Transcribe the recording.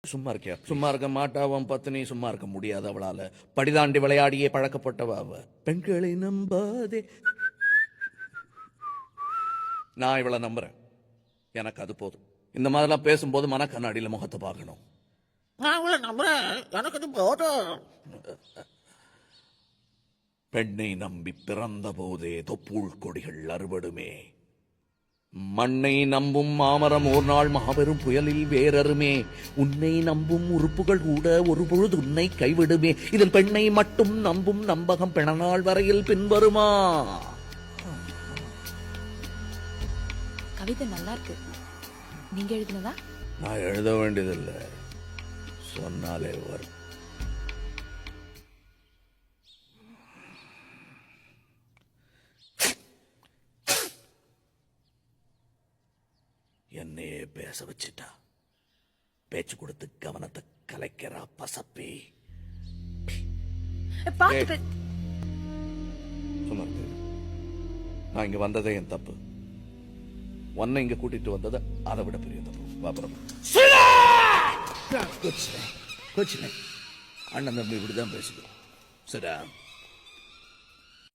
சும்மா இருக்கியா? சும்மா இருக்க மாட்டாவன் பத்தினி, சும்மா இருக்க முடியாது அவளால. படிதாண்டி விளையாடியே பழக்கப்பட்டவ அவ. பெண்களை நம்பாதே. நான் இவளை நம்புறேன். எனக்கு அது போதும். இந்த மாதிரிலாம் பேசும்போது மனக்கண்ணாடியில முகத்தை பார்க்கணும். நான் இவளை நம்புறேன், எனக்கு அது போதும். பெண்ணை நம்பி பிறந்த போதே தொப்புள் கொடிகள் அறுபடுமே. மண்ணை நம்பும் மாமரம் ஒரு நாள் மாபெரும் புயலில் வேறறுமே. உன்னை நம்பும் உறுப்புகள் கூட ஒரு பொழுது உன்னை கைவிடுமே. இதில் பெண்ணை மட்டும் நம்பும் நம்பகம் பிணநாள் வரையில் பின்வருமா? கவிதை நல்லா இருக்கு. நீங்க எழுதினதா? நான் எழுத வேண்டியதில்லை, சொன்னாலே வரும். என்னையே பேச வச்சுட்டா. பேச்சு கொடுத்து கவனத்தை கலைக்கிறா பசப்பி. சொன்னது நான் இங்க வந்ததே என் தப்பு. உன்னை இங்க கூட்டிட்டு வந்தது அதை விட பெரிய தப்பு. பாபரம் அண்ணன் தம்பி இப்படிதான் பேசுகிறோம். சரியா?